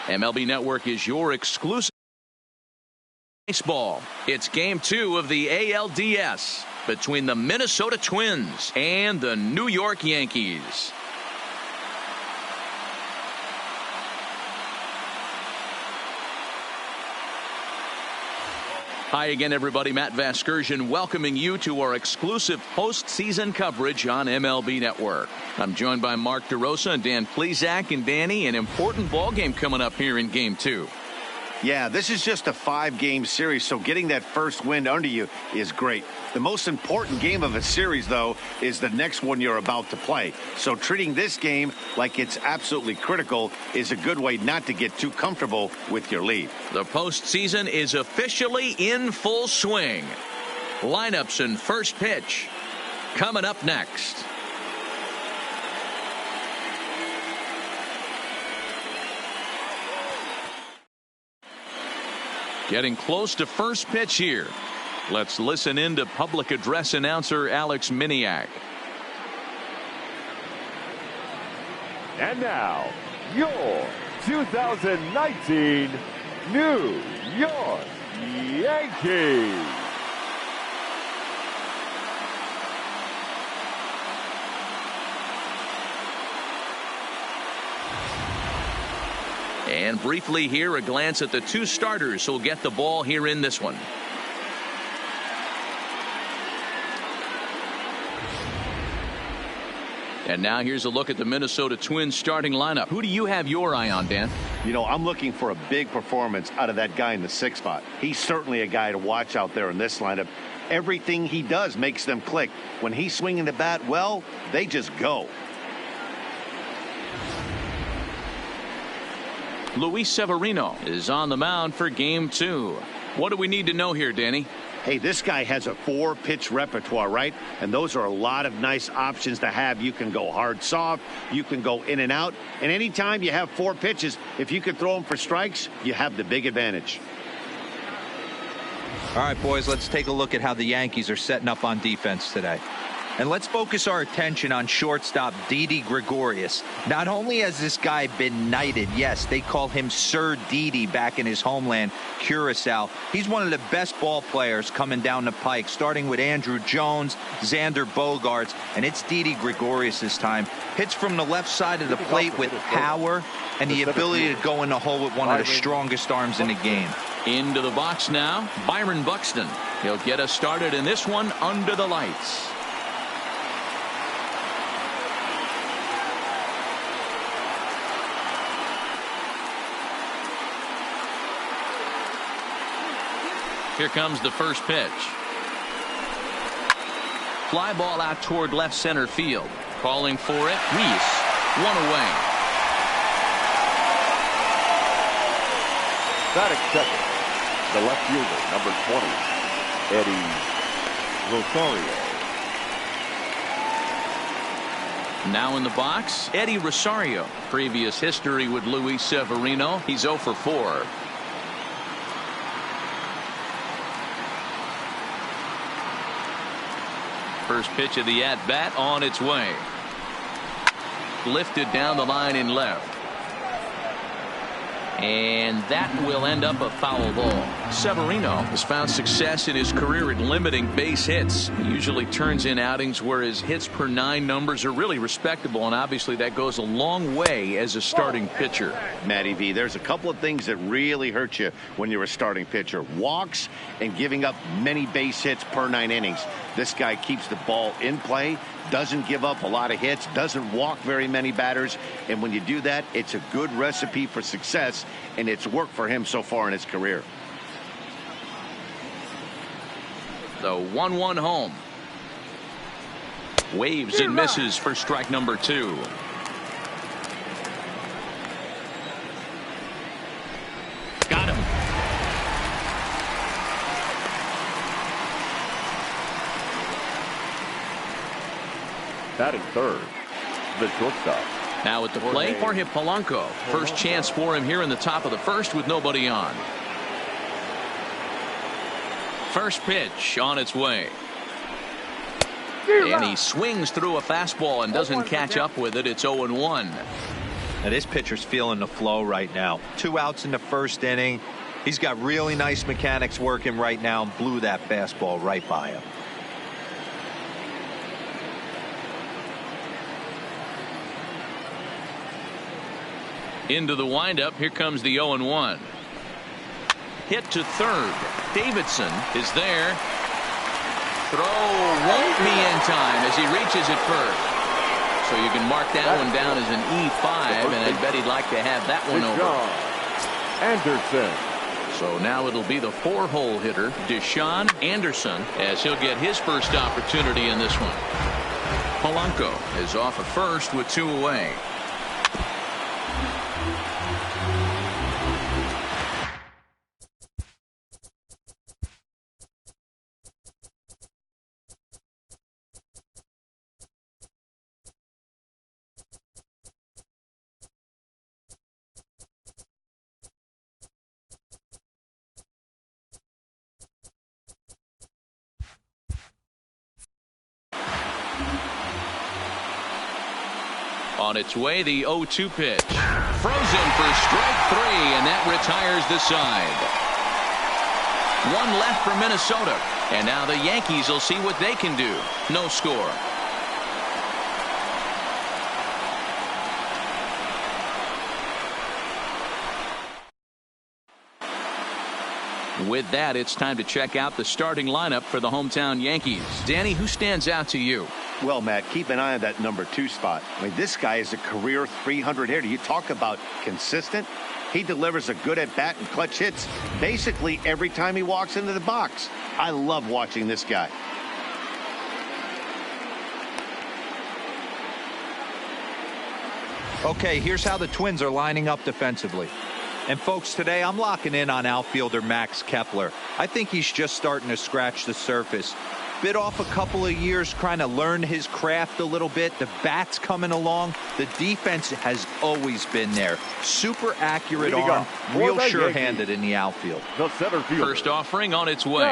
MLB Network is your exclusive baseball. It's game 2 of the ALDS between the Minnesota Twins and the New York Yankees. Hi again, everybody. Matt Vasgersian welcoming you to our exclusive postseason coverage on MLB Network. I'm joined by Mark DeRosa and Dan Plesac. And Danny, an important ball game coming up here in game 2. Yeah, this is just a 5-game series, so getting that first win under you is great. The most important game of a series, though, is the next one you're about to play. So treating this game like it's absolutely critical is a good way not to get too comfortable with your lead. The postseason is officially in full swing. Lineups and first pitch coming up next. Getting close to first pitch here. Let's listen in to public address announcer Alex Miniak. And now, your 2019 New York Yankees. And briefly here, a glance at the 2 starters who'll get the ball here in this one. And now here's a look at the Minnesota Twins starting lineup. Who do you have your eye on, Dan? You know, I'm looking for a big performance out of that guy in the 6th spot. He's certainly a guy to watch out there in this lineup. Everything he does makes them click. When he's swinging the bat, well, they just go. Luis Severino is on the mound for game 2. What do we need to know here, Danny? Hey, this guy has a 4-pitch repertoire, right? And those are a lot of nice options to have. You can go hard, soft. You can go in and out. And anytime you have 4 pitches, if you can throw them for strikes, you have the big advantage. All right, boys, let's take a look at how the Yankees are setting up on defense today. And let's focus our attention on shortstop Didi Gregorius. Not only has this guy been knighted, yes, they call him Sir Didi back in his homeland, Curacao. He's one of the best ball players coming down the pike, starting with Andrew Jones, Xander Bogaerts, and it's Didi Gregorius this time. Hits from the left side of the plate with power and the ability to go in the hole with one of the strongest arms in the game. Into the box now, Byron Buxton. He'll get us started in this one under the lights. Here comes the first pitch. Fly ball out toward left center field. Calling for it, Reese. One away. Batting second, the left fielder, number 20, Eddie Rosario. Now in the box, Eddie Rosario. Previous history with Luis Severino. He's 0 for 4. First pitch of the at-bat on its way. Lifted down the line in left. And that will end up a foul ball. Severino has found success in his career at limiting base hits. He usually turns in outings where his hits per 9 numbers are really respectable, and obviously that goes a long way as a starting pitcher. Matty V, there's a couple of things that really hurt you when you're a starting pitcher. Walks and giving up many base hits per 9 innings. This guy keeps the ball in play, doesn't give up a lot of hits, doesn't walk very many batters, and when you do that, it's a good recipe for success, and it's worked for him so far in his career. The 1-1 home. Waves and misses for strike number 2. Got him. Batting third, the shortstop. Now at the plate, Jorge Polanco. First chance for him here in the top of the first with nobody on. First pitch on its way. And he swings through a fastball and doesn't catch up with it. It's 0-1. Now this pitcher's feeling the flow right now. 2 outs in the first inning. He's got really nice mechanics working right now and blew that fastball right by him. Into the windup. Here comes the 0-1. Hit to third. Davidson is there. Throw won't be in time as he reaches it first. So you can mark that one down as an E5, and I bet he'd like to have that one over. Anderson. So now it'll be the 4-hole hitter, Deshaun Anderson, as he'll get his first opportunity in this one. Polanco is off at first with 2 away. On its way, the 0-2 pitch. Frozen for strike 3, and that retires the side. 1 left for Minnesota, and now the Yankees will see what they can do. No score. With that, it's time to check out the starting lineup for the hometown Yankees. Danny, who stands out to you? Well, Matt, keep an eye on that number 2 spot. I mean, this guy is a career 300 hitter. You talk about consistent. He delivers a good at-bat and clutch hits basically every time he walks into the box. I love watching this guy. Okay, here's how the Twins are lining up defensively. And folks, today I'm locking in on outfielder Max Kepler. I think he's just starting to scratch the surface. Bit off a couple of years trying to learn his craft a little bit. The bat's coming along. The defense has always been there. Super accurate arm, real sure-handed in the outfield. The center fielder. First offering on its way.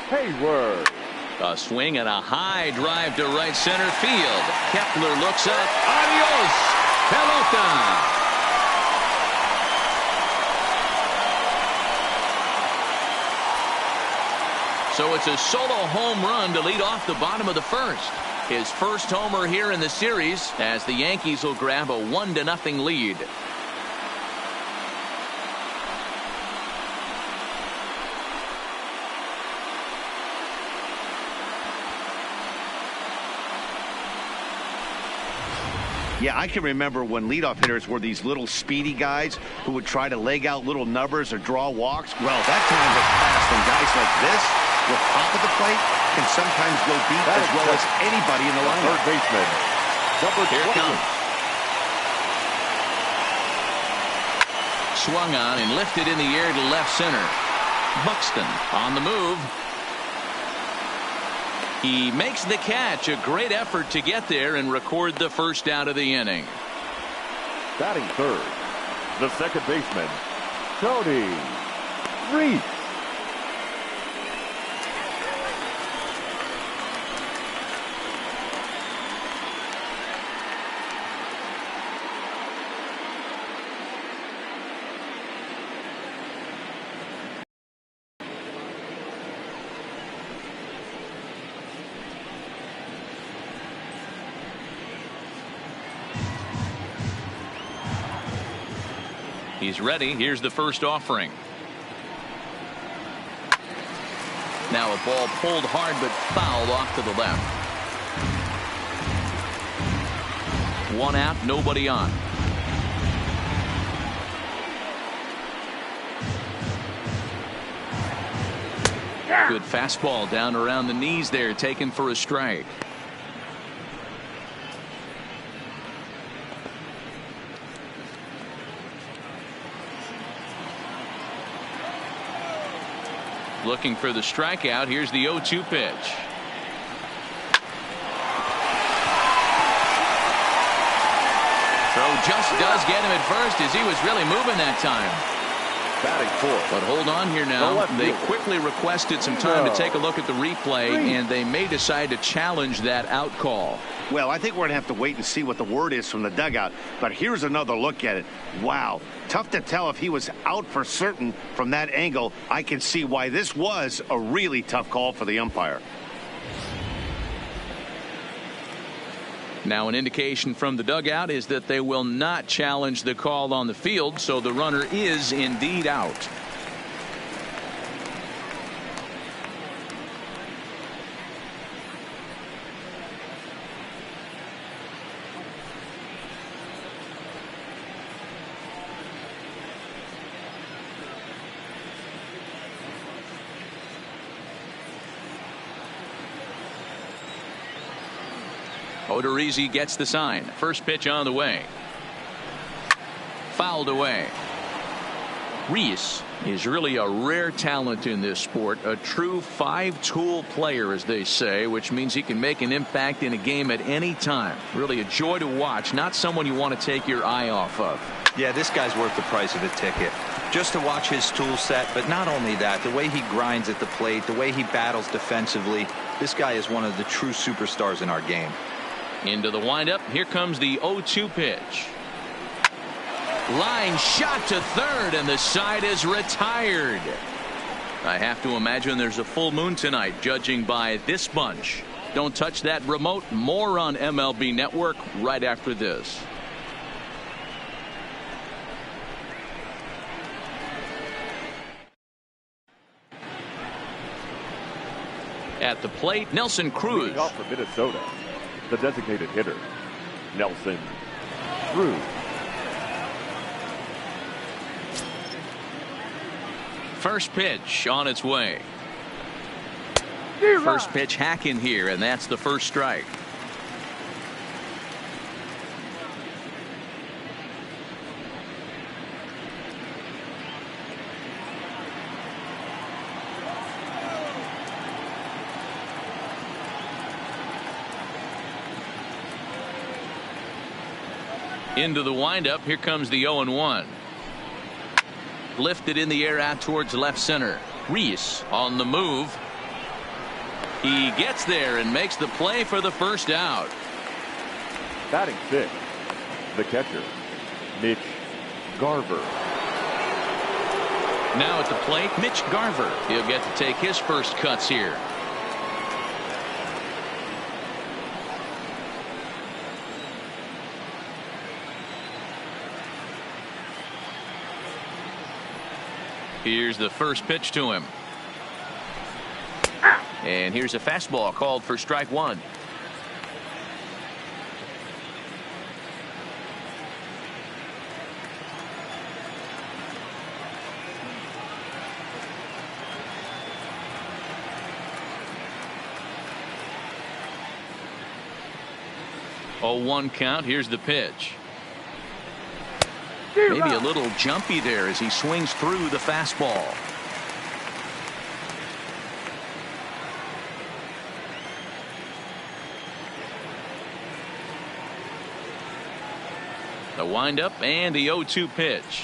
Hayward. A swing and a high drive to right center field. Kepler looks up. Adios, pelota. So it's a solo home run to lead off the bottom of the first. His first homer here in the series as the Yankees will grab a 1-0 lead. Yeah, I can remember when leadoff hitters were these little speedy guys who would try to leg out little numbers or draw walks. Well, that time has passed, and guys like this with top of the plate can sometimes go deep as well as anybody in the lineup. Third baseman, number 20. Here it comes. Swung on and lifted in the air to left center. Buxton on the move. He makes the catch. A great effort to get there and record the first out of the inning. Batting third, the second baseman, Tony Reese. He's ready. Here's the first offering. Now a ball pulled hard but fouled off to the left. 1 out, nobody on. Good fastball down around the knees there, taken for a strike. Looking for the strikeout. Here's the 0-2 pitch. Throw just does get him at first as he was really moving that time. Batting fourth. But hold on here now. They quickly requested some time to take a look at the replay, and they may decide to challenge that out call. Well, I think we're going to have to wait and see what the word is from the dugout. But here's another look at it. Wow. Tough to tell if he was out for certain from that angle. I can see why this was a really tough call for the umpire. Now, an indication from the dugout is that they will not challenge the call on the field, so the runner is indeed out. Odorizzi gets the sign. First pitch on the way. Fouled away. Reese is really a rare talent in this sport. A true five-tool player, as they say, which means he can make an impact in a game at any time. Really a joy to watch. Not someone you want to take your eye off of. Yeah, this guy's worth the price of a ticket. Just to watch his tool set, but not only that, the way he grinds at the plate, the way he battles defensively. This guy is one of the true superstars in our game. Into the windup. Here comes the 0-2 pitch. Line shot to third, and the side is retired. I have to imagine there's a full moon tonight, judging by this bunch. Don't touch that remote. More on MLB Network right after this. At the plate, Nelson Cruz. Leading off for Minnesota, the designated hitter, Nelson Cruz. First pitch on its way. First pitch hacking here, and that's the first strike. Into the windup. Here comes the 0-1. Lifted in the air out towards left center. Reese on the move. He gets there and makes the play for the first out. Batting fifth, the catcher, Mitch Garver. Now at the plate, Mitch Garver. He'll get to take his first cuts here. Here's the first pitch to him. And here's a fastball called for strike one. Oh, 1 count. Here's the pitch. Maybe a little jumpy there as he swings through the fastball. The windup and the 0-2 pitch.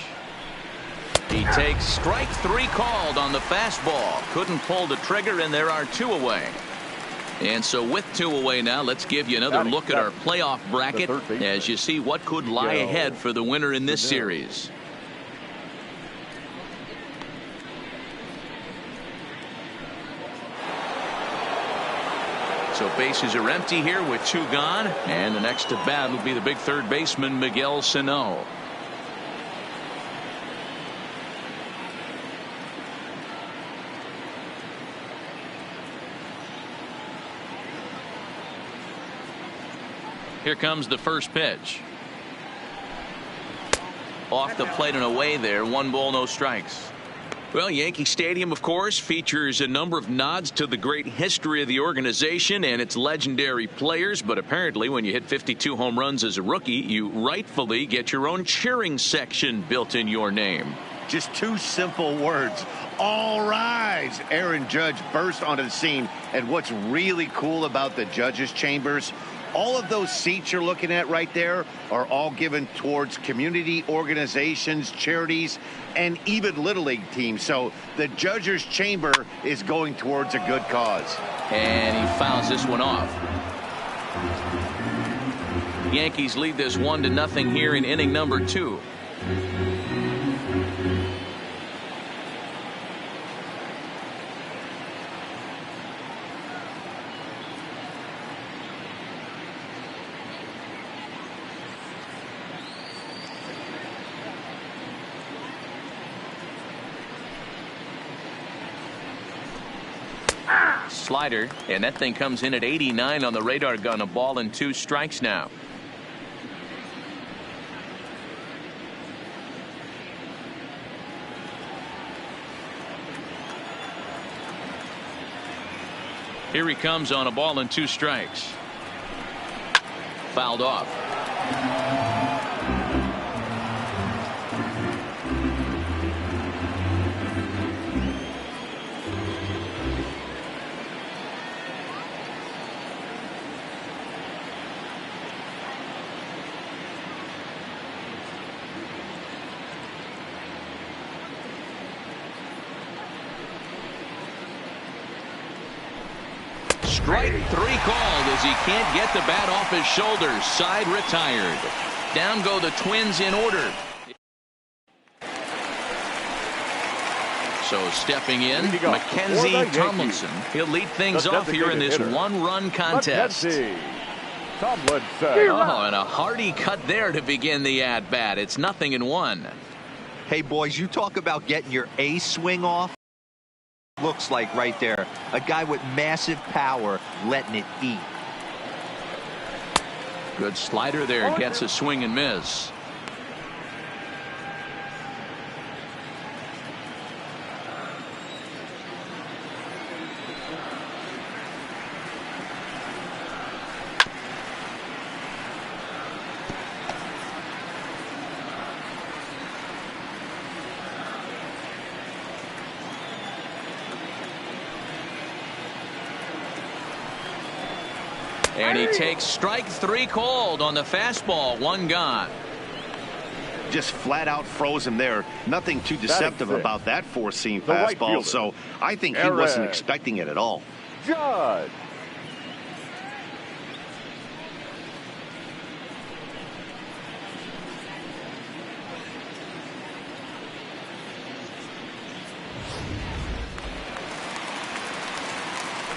He takes strike three called on the fastball. Couldn't pull the trigger, and there are 2 away. And so with 2 away now, let's give you another look at our playoff bracket as you see what could lie ahead for the winner in this series. So bases are empty here with 2 gone, and the next to bat will be the big third baseman Miguel Sano. Here comes the first pitch. Off the plate and away there. 1 ball, no strikes. Well, Yankee Stadium, of course, features a number of nods to the great history of the organization and its legendary players. But apparently, when you hit 52 home runs as a rookie, you rightfully get your own cheering section built in your name. Just 2 simple words. All rise. Aaron Judge burst onto the scene. And what's really cool about the judges' chambers, All of those seats you're looking at right there are all given towards community organizations, charities, and even Little League teams. So the judge's chamber is going towards a good cause. And he fouls this one off. Yankees lead this 1-0 here in inning number 2. Slider, and that thing comes in at 89 on the radar gun. A ball and 2 strikes now. Here he comes on a ball and 2 strikes. Fouled off. Strike 3 called as he can't get the bat off his shoulders. Side retired. Down go the Twins in order. So stepping in, Mackenzie Tomlinson. He'll lead things off here in this 1-run contest. Tomlinson. Oh, and a hearty cut there to begin the at-bat. It's 0-1. Hey, boys, you talk about getting your A swing off. Looks like right there, a guy with massive power letting it eat. Good slider there, gets a swing and miss. And he takes strike 3 called on the fastball. 1 gone. Just flat out froze him there. Nothing too deceptive about that 4-seam fastball. So I think he wasn't expecting it at all. Judge.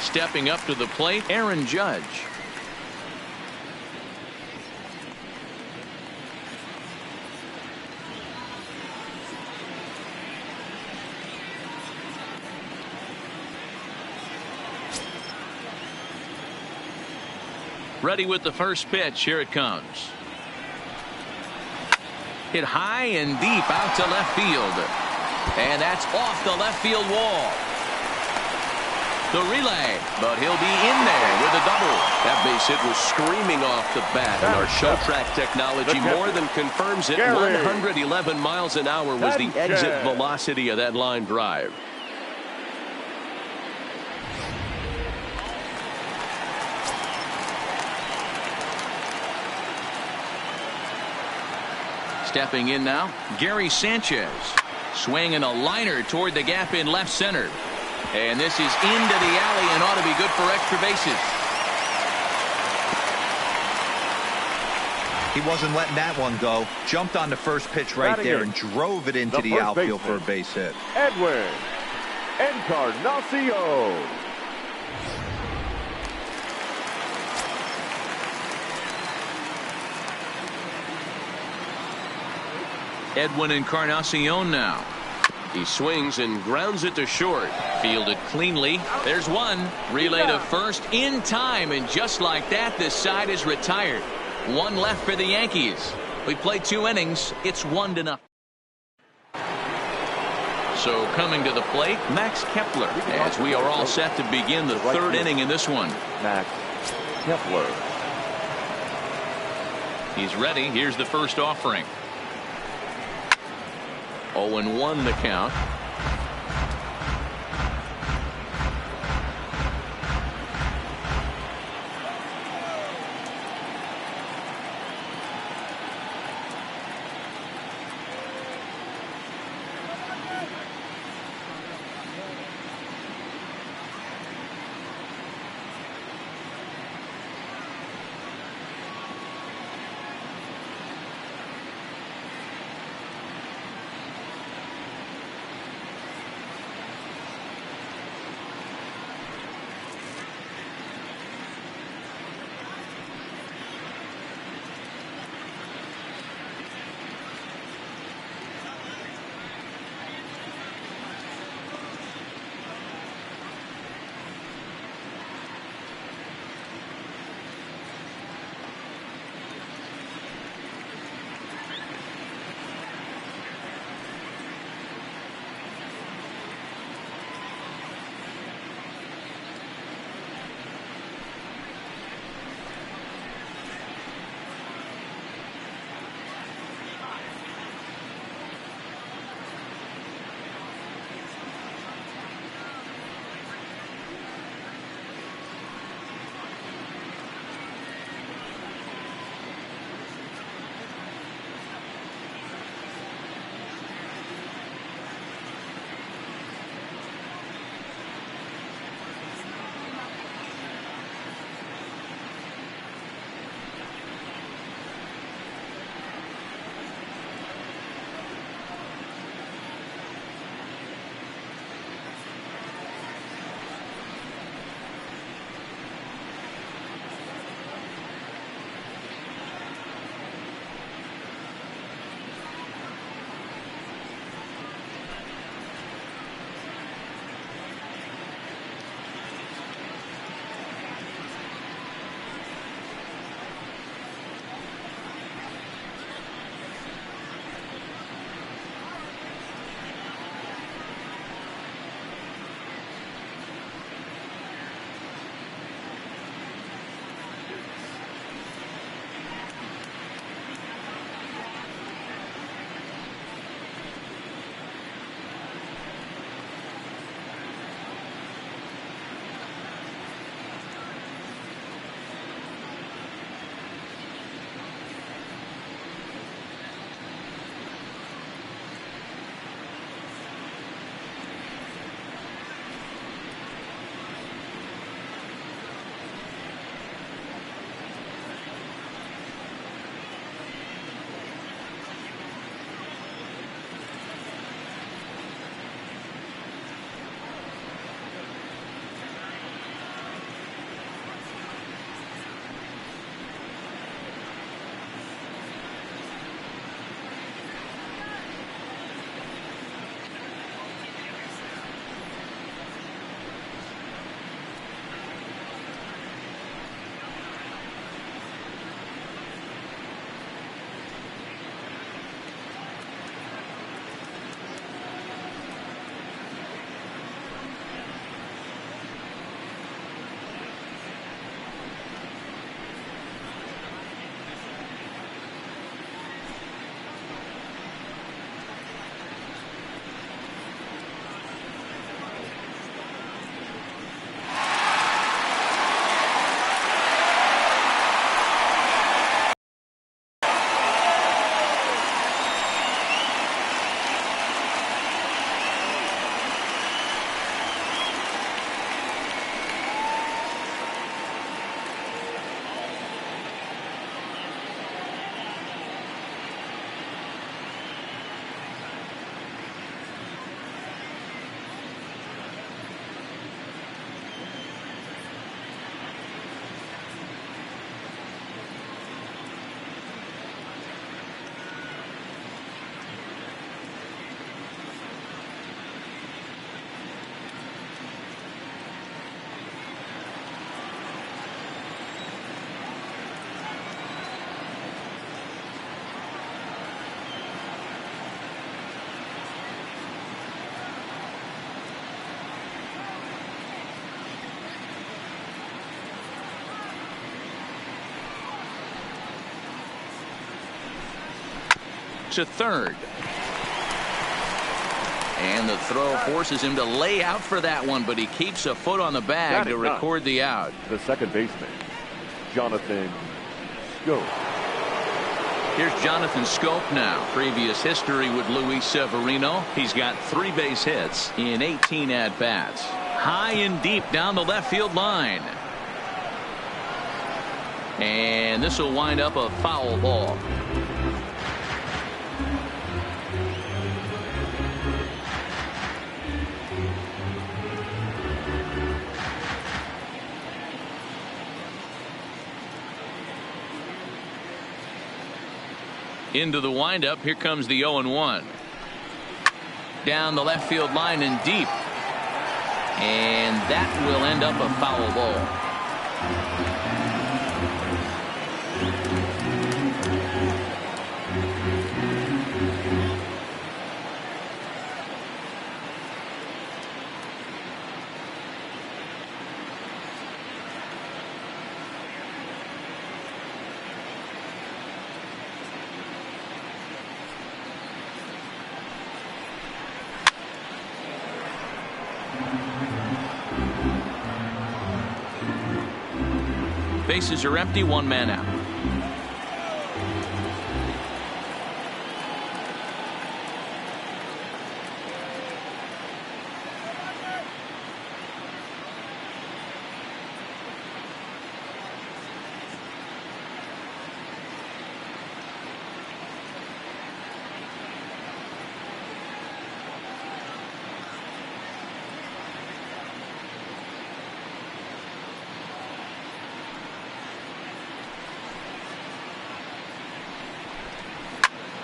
Stepping up to the plate, Aaron Judge. Ready with the first pitch. Here it comes. Hit high and deep out to left field. And that's off the left field wall. The relay, but he'll be in there with a double. That base hit was screaming off the bat, and our show track technology more than confirms it. 111 miles an hour was the exit velocity of that line drive. Stepping in now, Gary Sanchez. Swinging a liner toward the gap in left center. And this is into the alley and ought to be good for extra bases. He wasn't letting that one go. Jumped on the first pitch right there and drove it into the outfield for a base hit. Edwin Encarnacion. Edwin Encarnacion now. He swings and grounds it to short. Fielded cleanly. There's one. Relay to first in time, and just like that, this side is retired. 1 left for the Yankees. We played 2 innings. It's 1-0. So coming to the plate, Max Kepler, as we are all set to begin the 3rd inning in this one. Max Kepler. He's ready. Here's the first offering. 0-1 the count. to third. And the throw forces him to lay out for that one, but he keeps a foot on the bag to record the out. The second baseman, Jonathan Schoop. Here's Jonathan Schoop now. Previous history with Luis Severino. He's got 3 base hits in 18 at-bats. High and deep down the left field line. And this will wind up a foul ball. Into the windup. Here comes the 0-1. Down the left field line and deep. And that will end up a foul ball. Bases are empty, 1 man out.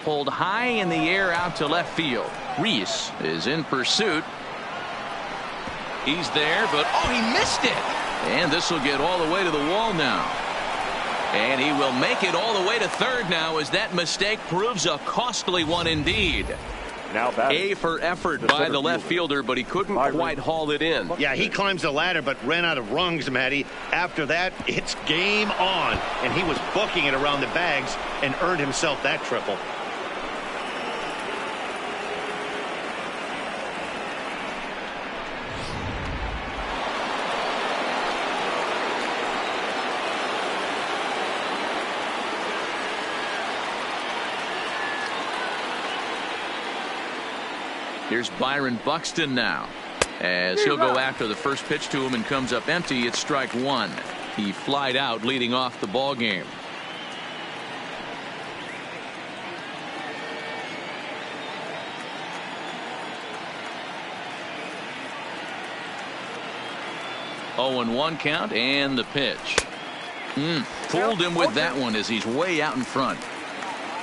Pulled high in the air out to left field. Reese is in pursuit. He's there, but he missed it. And this will get all the way to the wall now. And he will make it all the way to third now, as that mistake proves a costly one indeed. Now A for effort by the left fielder, but he couldn't quite haul it in. Yeah, he climbs the ladder but ran out of rungs, Matty. After that, it's game on. And he was booking it around the bags and earned himself that triple. Here's Byron Buxton now, as he'll go after the first pitch to him and comes up empty. It's strike 1. He flied out leading off the ball game. Oh, and 1 count, and the pitch. Fooled him with that one as he's way out in front.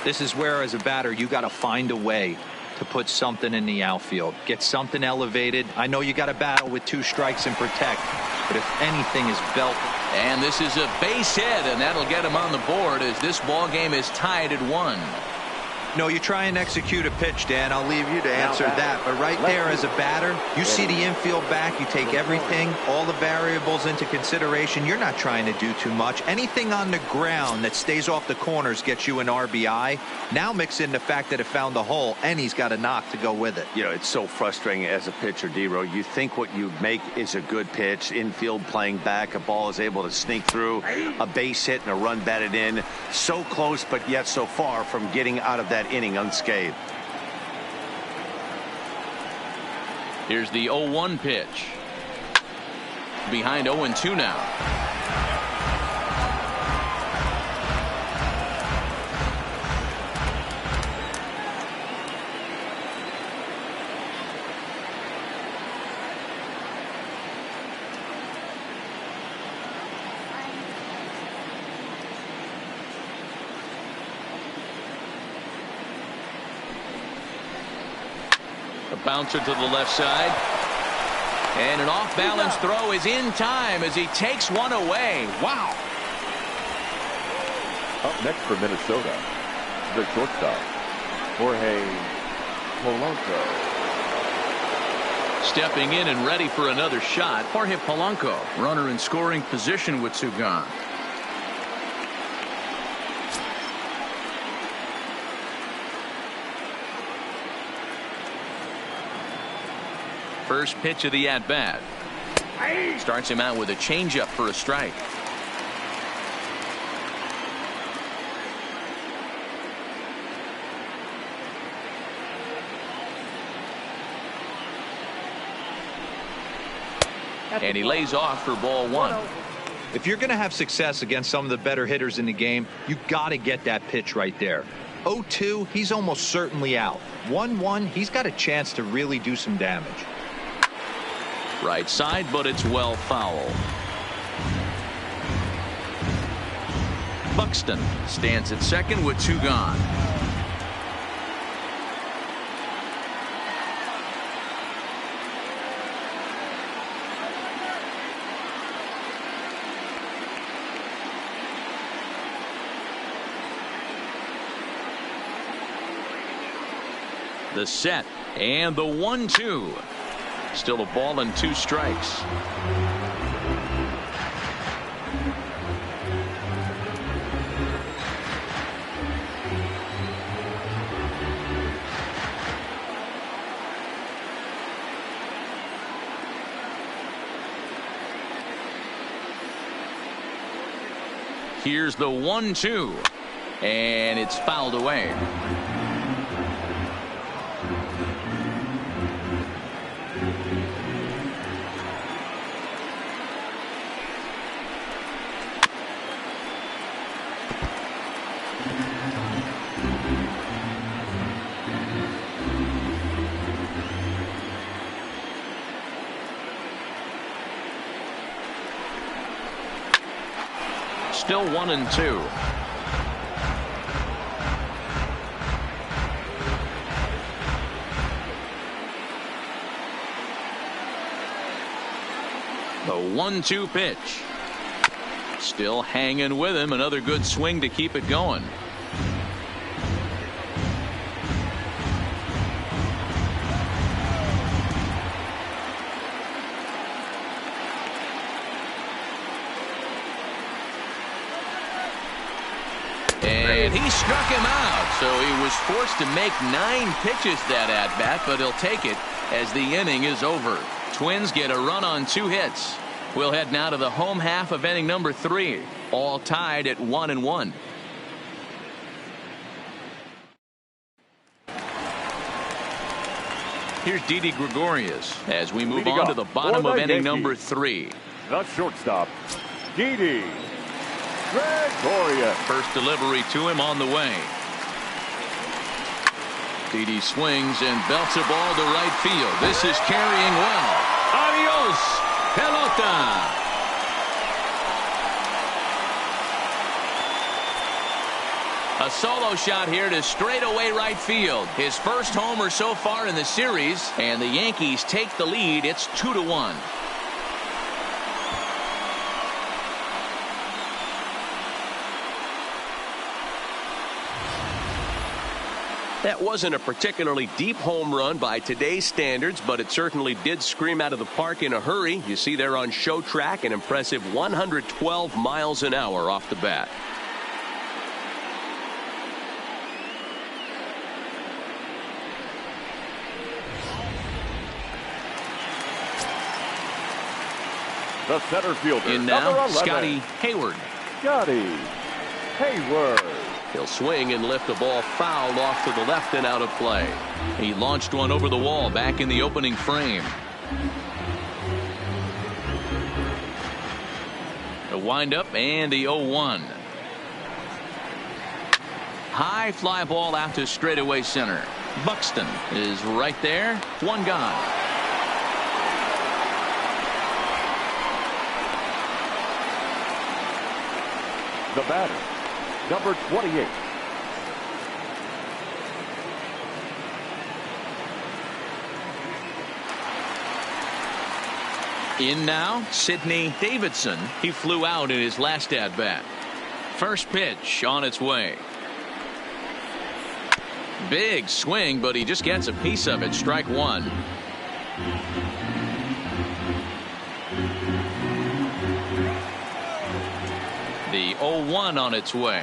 This is where, as a batter, you got to find a way to put something in the outfield, get something elevated. I know you got to battle with 2 strikes and protect, but if anything is belted. And this is a base hit, and that'll get him on the board as this ball game is tied at 1. No, you try and execute a pitch, Dan. I'll leave you to answer that. But right there, as a batter, you see the infield back. You take everything, all the variables into consideration. You're not trying to do too much. Anything on the ground that stays off the corners gets you an RBI. Now mix in the fact that it found the hole, and he's got a knock to go with it. You know, it's so frustrating as a pitcher, D-Row. You think what you make is a good pitch. Infield playing back. A ball is able to sneak through. A base hit and a run batted in. So close, but yet so far from getting out of that inning unscathed. Here's the 0-1 pitch. Behind 0-2 now. Bouncer to the left side, and an off-balance throw is in time as he takes one away. Wow. Up next for Minnesota, the shortstop, Jorge Polanco. Stepping in and ready for another shot, Jorge Polanco, runner in scoring position with 2 gone. First pitch of the at-bat. Starts him out with a changeup for a strike. And he lays off for ball one. If you're going to have success against some of the better hitters in the game, you got to get that pitch right there. 0-2, he's almost certainly out. 1-1, he's got a chance to really do some damage. Right side, but it's well foul. Buxton stands at second with 2 gone. The set and the 1-2. Still a ball and 2 strikes. Here's the 1-2, and it's fouled away. Still 1-2. The 1-2 pitch. Still hanging with him. Another good swing to keep it going. And he struck him out, so he was forced to make 9 pitches that at-bat, but he'll take it as the inning is over. Twins get a run on 2 hits. We'll head now to the home half of inning number 3, all tied at 1-1. Here's Didi Gregorius as we move on to the bottom of inning number 3. The shortstop, Didi Gregorius. First delivery to him on the way. Didi swings and belts a ball to right field. This is carrying well. Adios, pelota. A solo shot here to straightaway right field. His first homer so far in the series, and the Yankees take the lead. It's 2-1. That wasn't a particularly deep home run by today's standards, but it certainly did scream out of the park in a hurry. You see there on show track an impressive 112 miles an hour off the bat. The center fielder, in now, Scotty Hayward. Scotty Hayward. He'll swing and lift the ball foul off to the left and out of play. He launched one over the wall back in the opening frame. A windup and the 0-1. High fly ball out to straightaway center. Buxton is right there. 1 gone. The batter, number 28. In now, Sidney Davidson. He flew out in his last at-bat. First pitch on its way. Big swing, but he just gets a piece of it. Strike 1. The 0-1 on its way.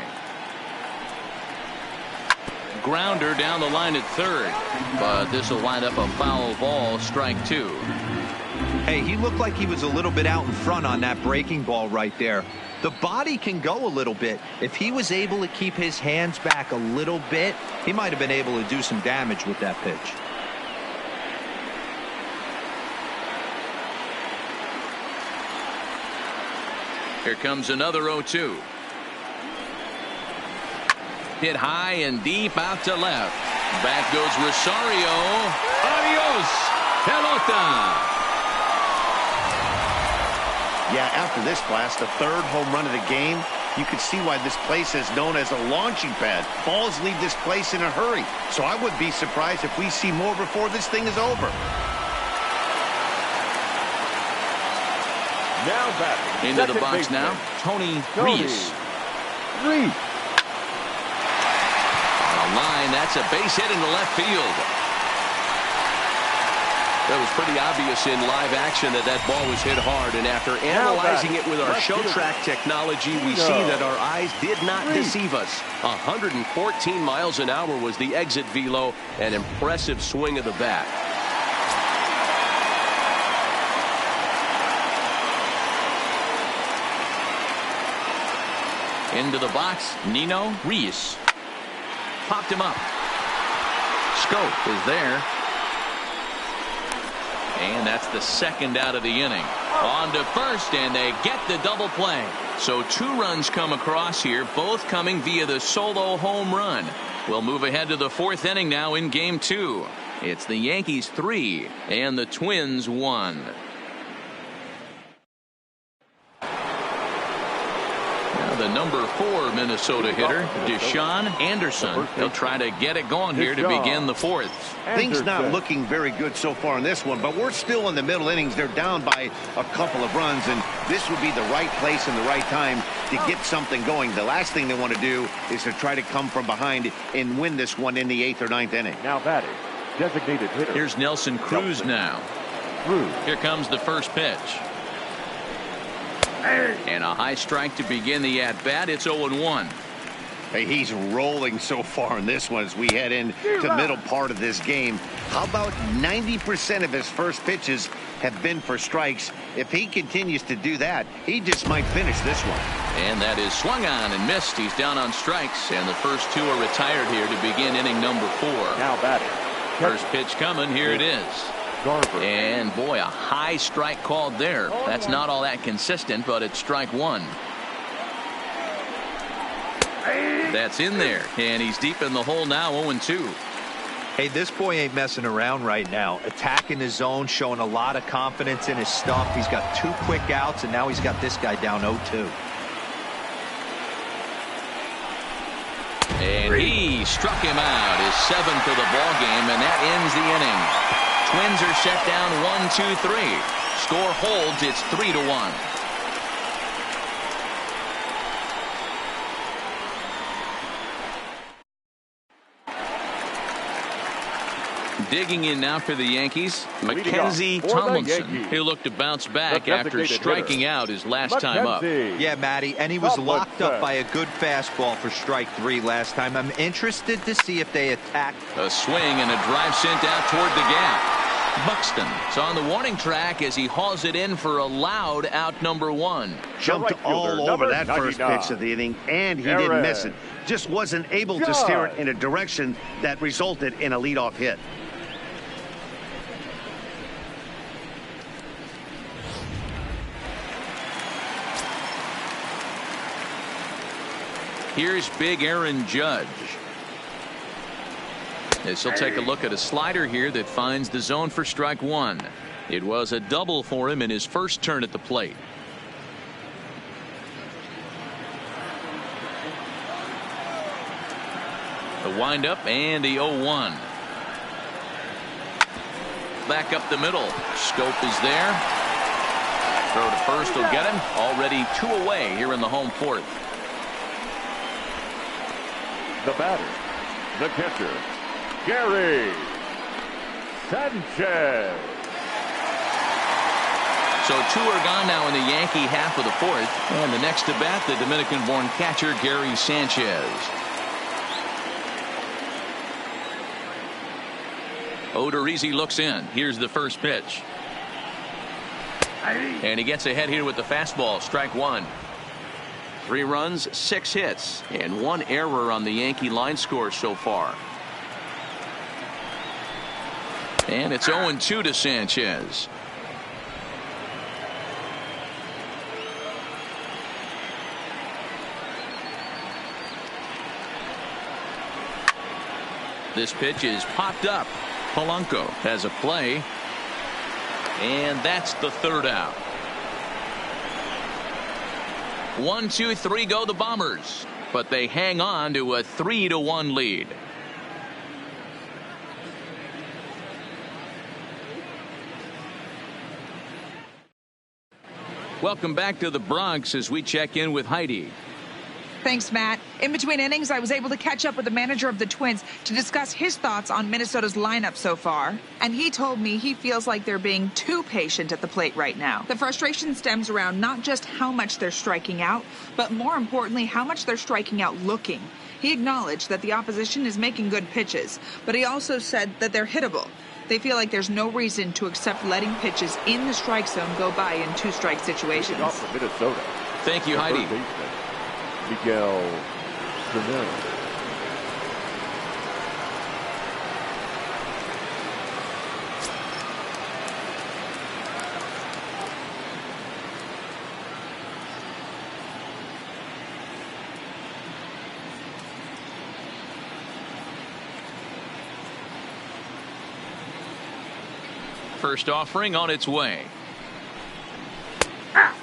grounder down the line at third. But this will wind up a foul ball, strike two. Hey, he looked like he was a little bit out in front on that breaking ball right there. The body can go a little bit. If he was able to keep his hands back a little bit, he might have been able to do some damage with that pitch. Here comes another 0-2. Hit high and deep out to left. Back goes Rosario. Adios, pelota. Yeah, after this blast, the third home run of the game, you can see why this place is known as a launching pad. Balls leave this place in a hurry. So I would be surprised if we see more before this thing is over. Now batting. Into the box now, Tony Reese. On a line, that's a base hit into left field. That was pretty obvious in live action that that ball was hit hard, and after analyzing it with our show track technology, we see that our eyes did not deceive us. 114 miles an hour was the exit velo, an impressive swing of the bat. Into the box, Nino Reese. Popped him up. Scope is there. And that's the second out of the inning. On to first, and they get the double play. So 2 runs come across here, both coming via the solo home run. We'll move ahead to the 4th inning now in Game 2. It's the Yankees 3 and the Twins 1. The number 4 Minnesota hitter, Deshaun Anderson. He'll try to get it going here to begin the 4th. Things not looking very good so far in this one, but we're still in the middle innings. They're down by a couple of runs, and this would be the right place and the right time to get something going. The last thing they want to do is to try to come from behind and win this one in the 8th or 9th inning. Now batting, designated hitter. Here's Nelson Cruz now. Here comes the first pitch. And a high strike to begin the at-bat. It's 0-1. Hey, he's rolling so far in this one as we head into the middle part of this game. How about 90% of his first pitches have been for strikes? If he continues to do that, he just might finish this one. And that is swung on and missed. He's down on strikes, and the first 2 are retired here to begin inning number 4. Now batting. First pitch coming. Here it is. And boy, a high strike called there. That's not all that consistent, but it's strike 1. That's in there, and he's deep in the hole now, 0-2. Hey, this boy ain't messing around right now. Attacking his zone, showing a lot of confidence in his stuff. He's got 2 quick outs, and now he's got this guy down 0-2. And he struck him out, his 7th of the ball game, and that ends the inning. Twins are set down 1-2-3. Score holds. It's 3-1. Digging in now for the Yankees, Mackenzie Tomlinson. He looked to bounce back after striking out his last time up. Yeah, Matty, and he was locked up by a good fastball for strike 3 last time. I'm interested to see if they attack. A swing and a drive sent out toward the gap. Buxton is on the warning track as he hauls it in for a loud out number 1. Jumped all over that first pitch of the inning, and he didn't miss it. Just wasn't able to steer it in a direction that resulted in a leadoff hit. Here's big Aaron Judge. As he'll take a look at a slider here that finds the zone for strike 1. It was a double for him in his first turn at the plate. The windup and the 0-1. Back up the middle. Scope is there. Throw to first will get him. Already 2 away here in the home 4th. The batter, the catcher, Gary Sanchez. So 2 are gone now in the Yankee half of the 4th. And the next to bat, the Dominican-born catcher, Gary Sanchez. Odorizzi looks in. Here's the first pitch. And he gets ahead here with the fastball. Strike one. 3 runs, 6 hits, and 1 error on the Yankee line score so far. And it's 0-2 to Sanchez. This pitch is popped up. Polanco has a play. And that's the 3rd out. 1, 2, 3 go the Bombers. But they hang on to a 3-1 lead. Welcome back to the Bronx as we check in with Heidi. Thanks, Matt. In between innings, I was able to catch up with the manager of the Twins to discuss his thoughts on Minnesota's lineup so far. And he told me he feels like they're being too patient at the plate right now. The frustration stems around not just how much they're striking out, but more importantly, how much they're striking out looking. He acknowledged that the opposition is making good pitches, but he also said that they're hittable. They feel like there's no reason to accept letting pitches in the strike zone go by in 2-strike situations. Off for Minnesota. Thank you, Heidi. Miguel Sano. First offering on its way.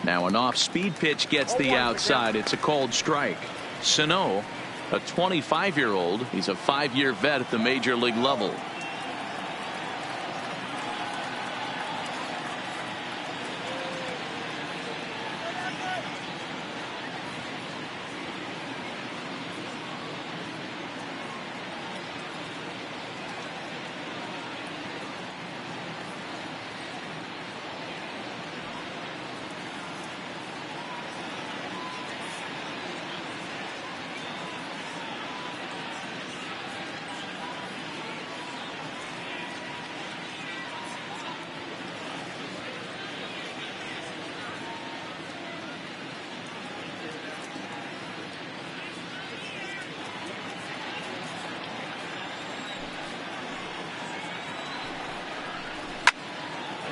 Now an off-speed pitch gets the outside. It's a cold strike. Sano, a 25-year-old. He's a 5-year vet at the major league level.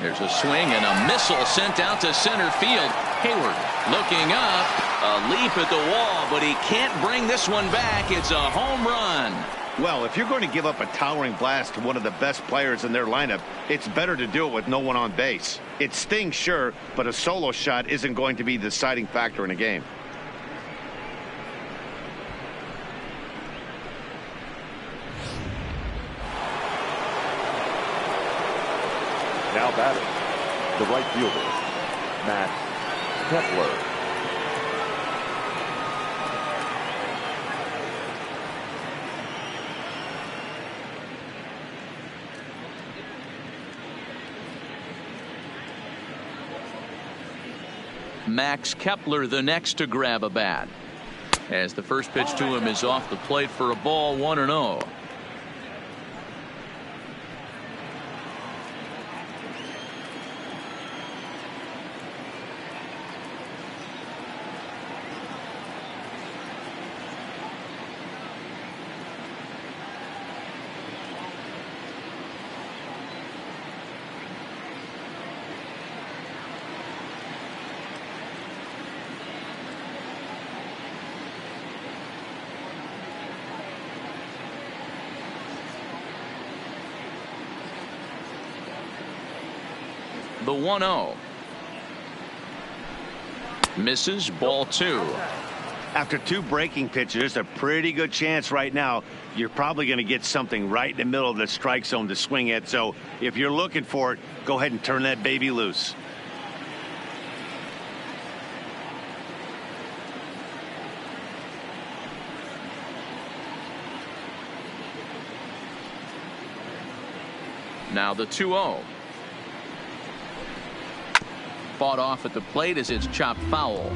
There's a swing and a missile sent out to center field. Hayward looking up, a leap at the wall, but he can't bring this one back. It's a home run. Well, if you're going to give up a towering blast to one of the best players in their lineup, it's better to do it with no one on base. It stings, sure, but a solo shot isn't going to be the deciding factor in a game. Now batting, the right fielder, Max Kepler. Max Kepler the next to grab a bat, as the first pitch to him is off the plate for a ball. 1-0. The 1-0. Misses, ball 2. After 2 breaking pitches, there's a pretty good chance right now you're probably going to get something right in the middle of the strike zone to swing at. So if you're looking for it, go ahead and turn that baby loose. Now the 2-0. Fought off at the plate as it's chopped foul.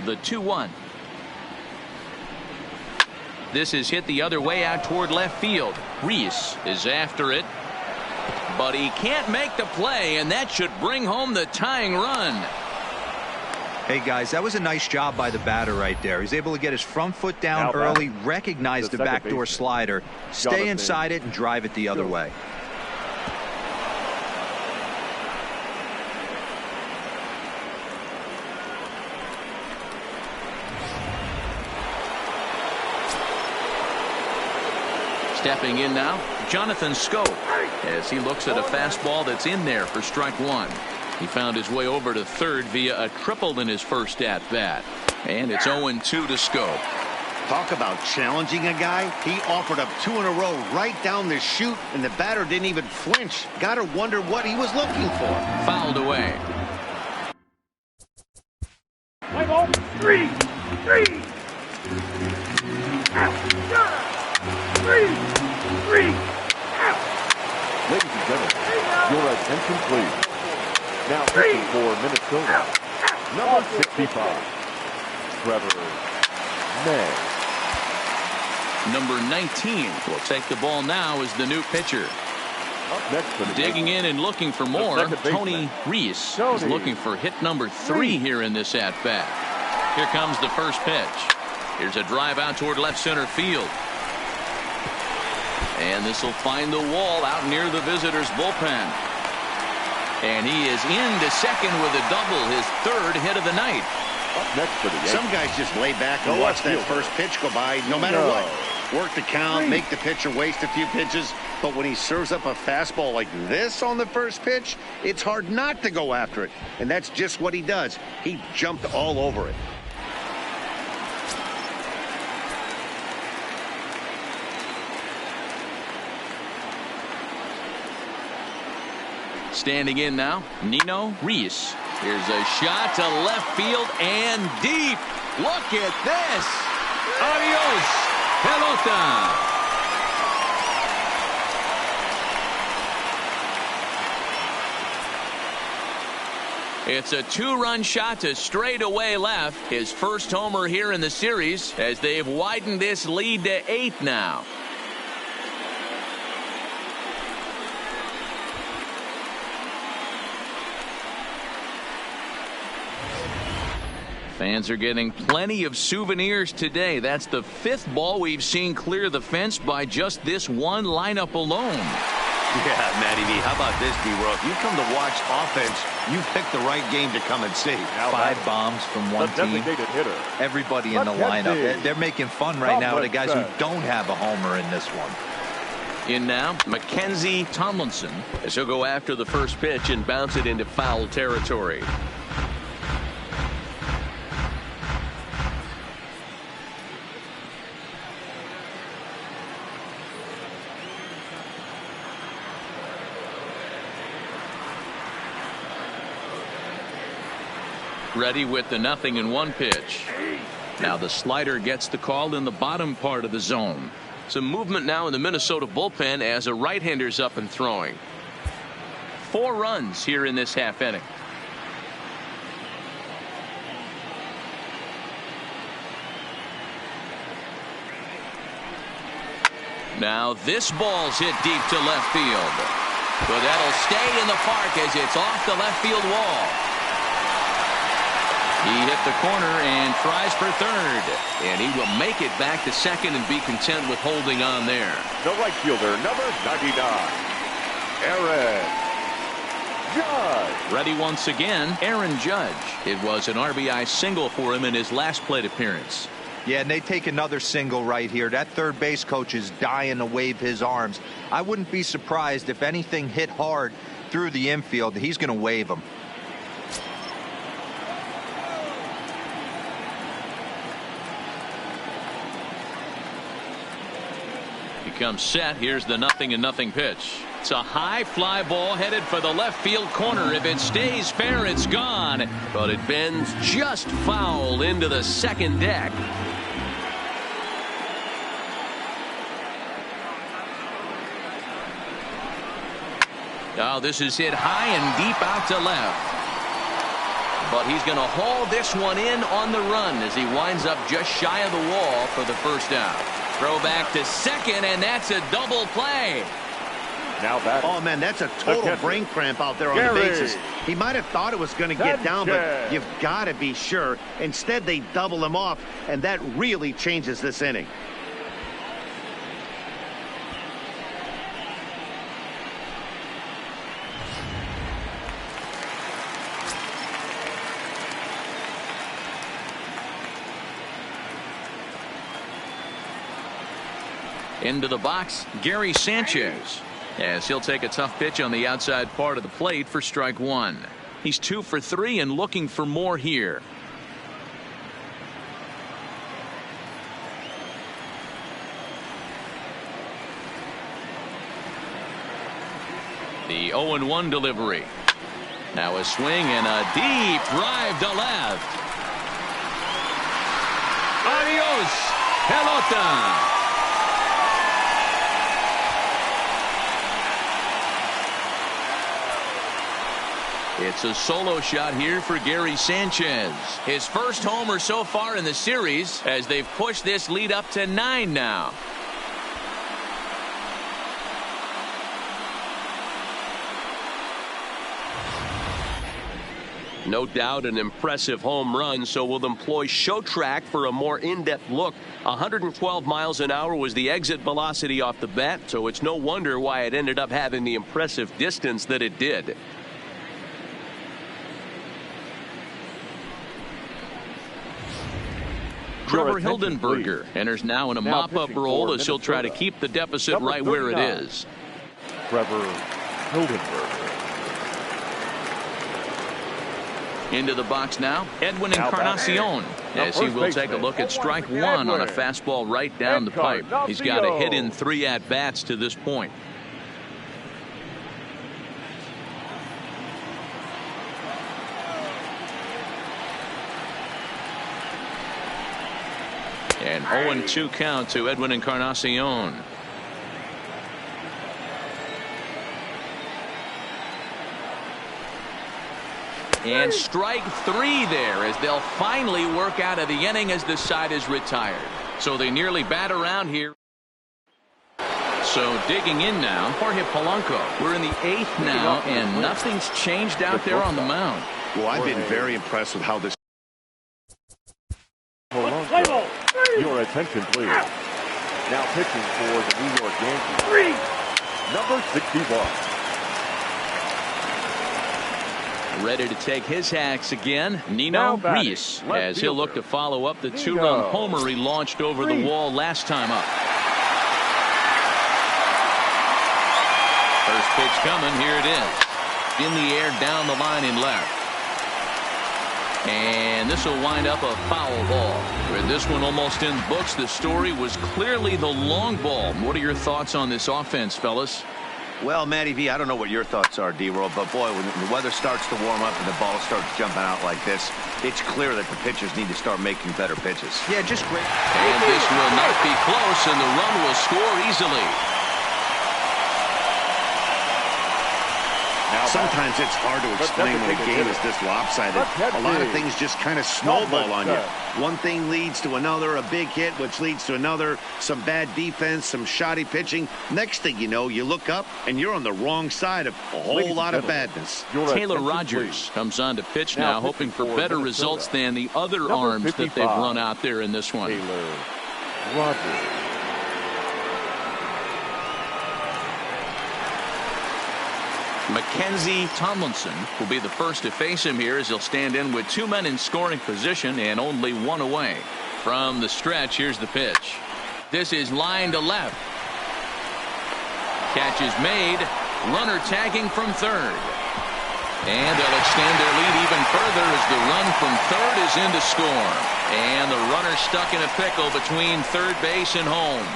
The 2-1. This is hit the other way out toward left field. Reese is after it, but he can't make the play, and that should bring home the tying run. Hey guys, that was a nice job by the batter right there. He's able to get his front foot down early, recognize the backdoor slider, stay inside it, and drive it the other way. Stepping in now, Jonathan Scope, as he looks at a fastball that's in there for strike one. He found his way over to third via a triple in his first at-bat. And it's 0-2 to Scope. Talk about challenging a guy. He offered up 2 in a row right down the chute, and the batter didn't even flinch. Gotta wonder what he was looking for. Fouled away. Play ball. 3. 3. Ladies and gentlemen, your attention please. Now pitching for Minnesota, number 65, Trevor May. Number 19 will take the ball now as the new pitcher. Up next for the Digging in and looking for more, Tony Reese is looking for hit number 3 here in this at-bat. Here comes the first pitch. Here's a drive out toward left center field. And this will find the wall out near the visitors' bullpen. And he is into second with a double, his third hit of the night. Up next for the Yankees. Some guys just lay back and watch that first pitch go by no matter what. Work the count, make the pitcher waste a few pitches. But when he serves up a fastball like this on the first pitch, it's hard not to go after it. And that's just what he does. He jumped all over it. Standing in now, Nino Reese. Here's a shot to left field and deep. Look at this. Adios, pelota. It's a 2-run shot to straightaway left. His first homer here in the series as they've widened this lead to 8 now. Fans are getting plenty of souvenirs today. That's the 5th ball we've seen clear the fence by just this one lineup alone. Yeah, Matty V, how about this, D-World? If you come to watch offense, you pick the right game to come and see. 5 bombs from one team. Hitter. Everybody in the lineup. They're making fun right now of the guys who don't have a homer in this one. In now, Mackenzie Tomlinson, as he'll go after the first pitch and bounce it into foul territory. Ready with the 0-1 pitch. Now the slider gets the call in the bottom part of the zone. Some movement now in the Minnesota bullpen as a right-hander's up and throwing. 4 runs here in this half inning. Now this ball's hit deep to left field. But that'll stay in the park as it's off the left field wall. He hit the corner and tries for third. And he will make it back to second and be content with holding on there. The right fielder, number 99, Aaron Judge. Ready once again, Aaron Judge. It was an RBI single for him in his last plate appearance. Yeah, and they take another single right here. That third base coach is dying to wave his arms. I wouldn't be surprised if anything hit hard through the infield. He's going to wave them. Comes set. Here's the 0-0 pitch. It's a high fly ball headed for the left field corner. If it stays fair, it's gone, but it bends just foul into the second deck. Now this is hit high and deep out to left. But he's going to haul this one in on the run as he winds up just shy of the wall for the first down. Throw back to second, and that's a double play. Now that. Oh, man, that's a total brain cramp out there on the bases. He might have thought it was going to get down, but you've got to be sure. Instead, they double him off, and that really changes this inning. Into the box, Gary Sanchez, as he'll take a tough pitch on the outside part of the plate for strike one. He's 2 for 3 and looking for more here. The 0-1 delivery. Now a swing and a deep drive to left. Adios, pelota. It's a solo shot here for Gary Sanchez. His first homer so far in the series as they've pushed this lead up to 9 now. No doubt an impressive home run, so we'll employ show track for a more in-depth look. 112 miles an hour was the exit velocity off the bat, so it's no wonder why it ended up having the impressive distance that it did. Trevor Hildenberger enters now in a mop-up role as he'll try to keep the deficit right where it is. Trevor Hildenberger. Into the box now, Edwin Encarnacion, as he will take a look at strike one on a fastball right down the pipe. He's got a hit in 3 at-bats to this point. And 0-2 count to Edwin Encarnacion. And strike 3 there as they'll finally work out of the inning as the side is retired. So they nearly bat around here. So digging in now, Jorge Polanco. We're in the 8th now, and nothing's changed out there on the mound. Well, I've been very impressed with how this. Polanco. Your attention, please. Now pitching for the New York Yankees. Number 61. Ready to take his hacks again, Nino Reese, as he'll look to follow up the 2-run homer he launched over the wall last time up. First pitch coming, here it is. In the air, down the line in left. And this will wind up a foul ball. With this one almost in the books, the story was clearly the long ball. What are your thoughts on this offense, fellas? Well, MLBThe, I don't know what your thoughts are, D-Roll, but boy, when the weather starts to warm up and the ball starts jumping out like this, it's clear that the pitchers need to start making better pitches. Yeah, just great. And this will not be close, and the run will score easily. Sometimes it's hard to explain when a game is this lopsided. A lot of things just kind of snowball on you. One thing leads to another, a big hit, which leads to another, some bad defense, some shoddy pitching. Next thing you know, you look up and you're on the wrong side of a whole lot of badness. Taylor Rogers comes on to pitch now, hoping for better results than the other arms that they've run out there in this one. Taylor Rogers. Mackenzie Tomlinson will be the first to face him here as he'll stand in with 2 men in scoring position and only 1 away. From the stretch, here's the pitch. This is line to left. Catch is made. Runner tagging from third. And they'll extend their lead even further as the run from third is in to score. And the runner stuck in a pickle between third base and home.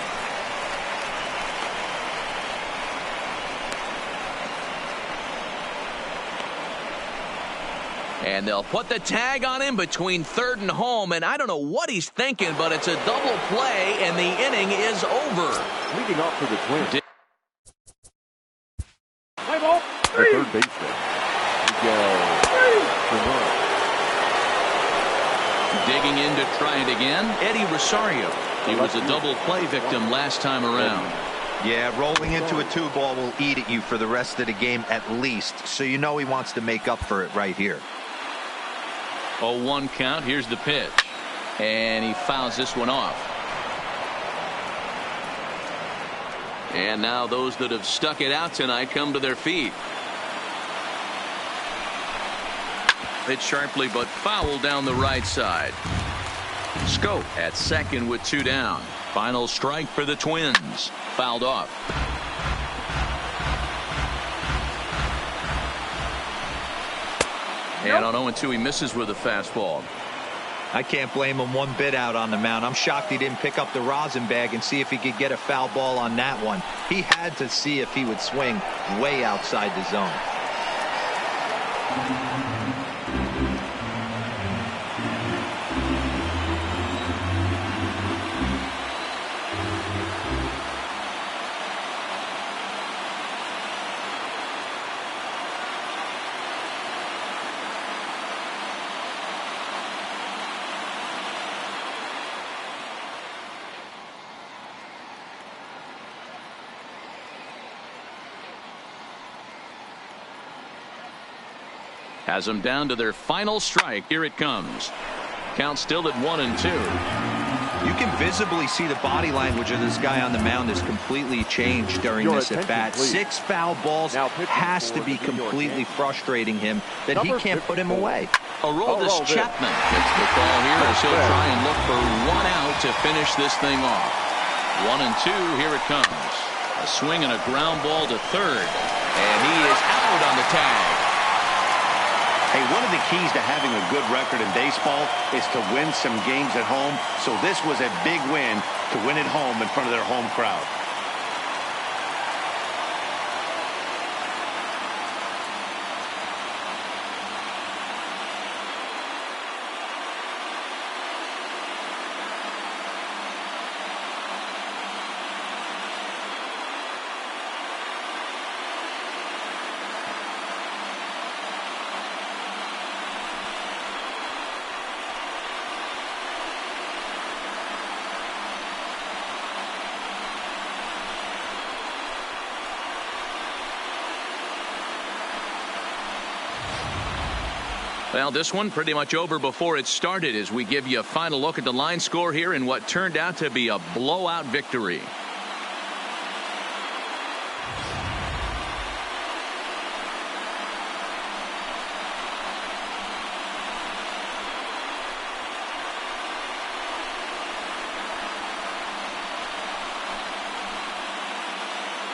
And they'll put the tag on him between third and home. And I don't know what he's thinking, but it's a double play, and the inning is over. Leading off for the Twins. Play ball. The third baseman, Miguel Fernández. digging in to try it again, Eddie Rosario. He was a double play victim last time around. Yeah, rolling into a 2-ball will eat at you for the rest of the game at least, so you know he wants to make up for it right here. 0-1 count. Here's the pitch. And he fouls this one off. And now those that have stuck it out tonight come to their feet. Hit sharply but foul down the right side. Scope at second with 2 down. Final strike for the Twins. Fouled off. And on 0-2 he misses with a fastball. I can't blame him one bit out on the mound. I'm shocked he didn't pick up the rosin bag and see if he could get a foul ball on that one. He had to see if he would swing way outside the zone. Has them down to their final strike. Here it comes. Count still at 1-2. You can visibly see the body language of this guy on the mound has completely changed during this at bat. 6 foul balls has to be completely frustrating him that he can't put him away. Aroldis Chapman gets the call here as he'll try and look for 1 out to finish this thing off. 1-2. Here it comes. A swing and a ground ball to third. And he is out on the tag. Hey, one of the keys to having a good record in baseball is to win some games at home. So this was a big win to win at home in front of their home crowd. Well, this one pretty much over before it started as we give you a final look at the line score here in what turned out to be a blowout victory.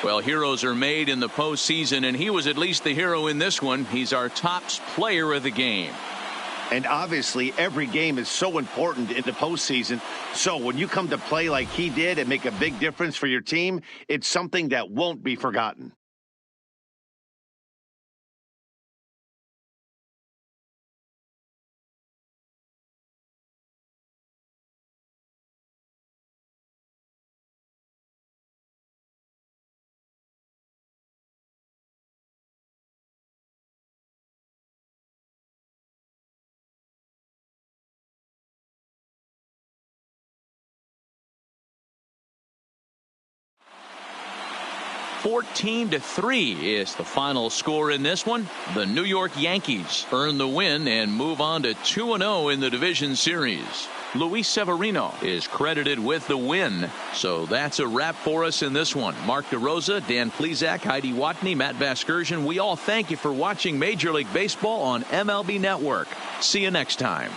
Well, heroes are made in the postseason, and he was at least the hero in this one. He's our top player of the game. And obviously, every game is so important in the postseason. So when you come to play like he did and make a big difference for your team, it's something that won't be forgotten. (14-3) is the final score in this one. The New York Yankees earn the win and move on to 2-0 in the division series. Luis Severino is credited with the win. So that's a wrap for us in this one. Mark DeRosa, Dan Plezak, Heidi Watney, Matt Vasgersian. We all thank you for watching Major League Baseball on MLB Network. See you next time.